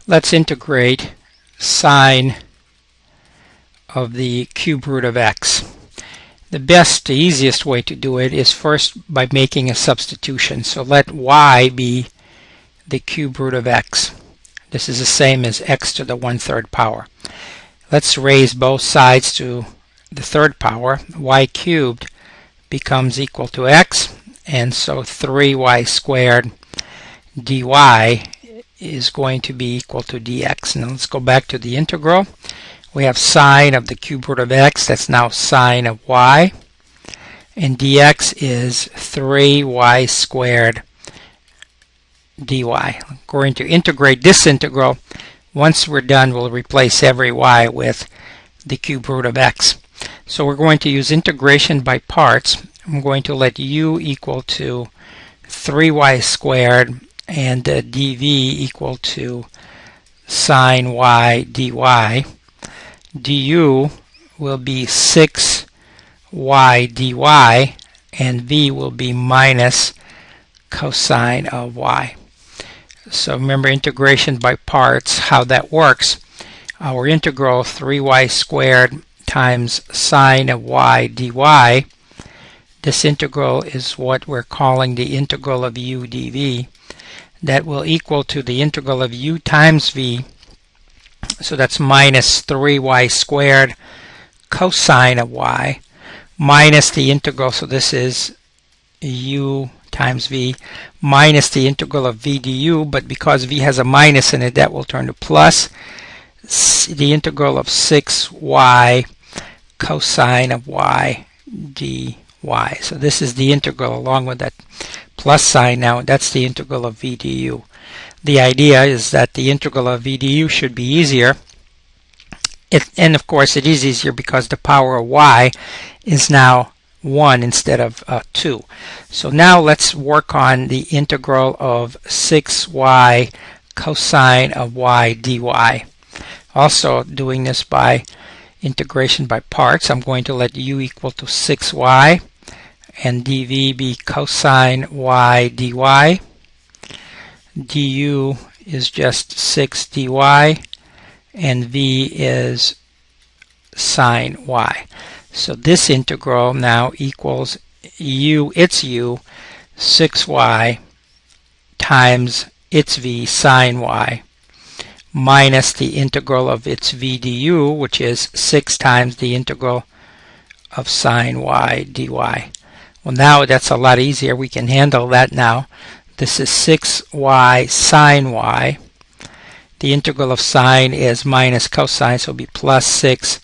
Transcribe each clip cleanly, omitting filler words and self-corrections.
Let's integrate sine of the cube root of x. The easiest way to do it is first by making a substitution. So let y be the cube root of x. This is the same as x to the 1/3 power. Let's raise both sides to the third power. Y cubed becomes equal to x, and so 3y squared dy is going to be equal to dx. Now let's go back to the integral. We have sine of the cube root of x, that's now sine of y, and dx is 3y squared dy. We're going to integrate this integral. Once we're done, we'll replace every y with the cube root of x. So we're going to use integration by parts. I'm going to let u equal to 3y squared and dv equal to sine y dy. Du will be 6y dy, and v will be minus cosine of y. So remember integration by parts, how that works. Our integral 3y squared times sine of y dy, this integral is what we're calling the integral of u dv. That will equal to the integral of u times v. So that's minus 3y squared cosine of y minus the integral, so this is u times v, minus the integral of v du, but because v has a minus in it, that will turn to plus the integral of 6y cosine of y dy. So this is the integral along with that plus sign. Now that's the integral of v du. The idea is that the integral of v du should be easier. And of course it is easier because the power of y is now 1 instead of 2. So now let's work on the integral of 6y cosine of y dy. Also doing this by integration by parts, I'm going to let u equal to 6y and dv be cosine y dy. Du is just 6 dy, and v is sine y. So this integral now equals u, its u, 6y times its v sine y, minus the integral of its v du, which is 6 times the integral of sine y dy. Well, now that's a lot easier. We can handle that now. This is 6y sine y. The integral of sine is minus cosine, so it'll be plus 6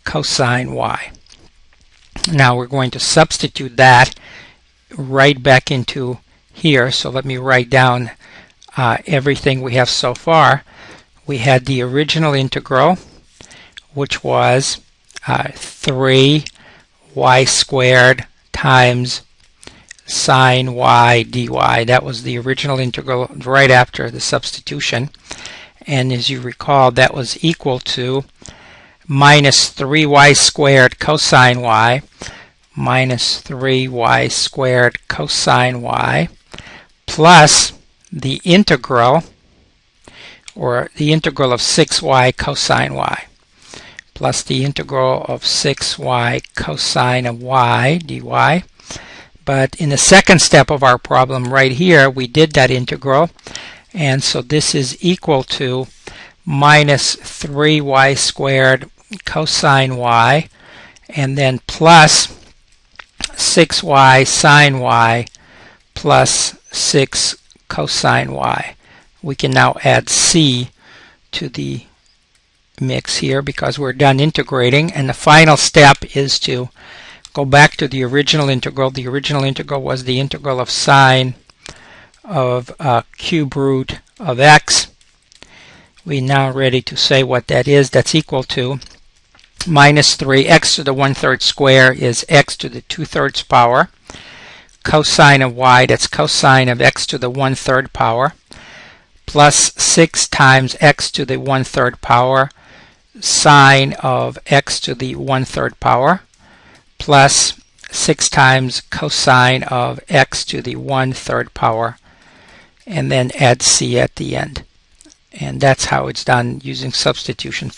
cosine y. Now we're going to substitute that right back into here. So let me write down everything we have so far. We had the original integral, which was 3y squared times sine y dy. That was the original integral right after the substitution. And as you recall, that was equal to minus 3y squared cosine y minus 3y squared cosine y plus the integral, or the integral of 6y cosine y, plus the integral of 6y cosine of y dy. But in the second step of our problem right here, we did that integral, and so this is equal to minus 3y squared cosine y, and then plus 6y sine y plus 6 cosine y. We can now add c to the mix here because we're done integrating, and the final step is to go back to the original integral. The original integral was the integral of sine of cube root of x. We're now ready to say what that is. That's equal to minus 3 x to the 1/3 square is x to the 2/3 power. Cosine of y, that's cosine of x to the 1/3 power, plus 6 times x to the 1/3 power sine of x to the 1/3 power, plus 6 times cosine of x to the 1/3 power, and then add c at the end. And that's how it's done using substitution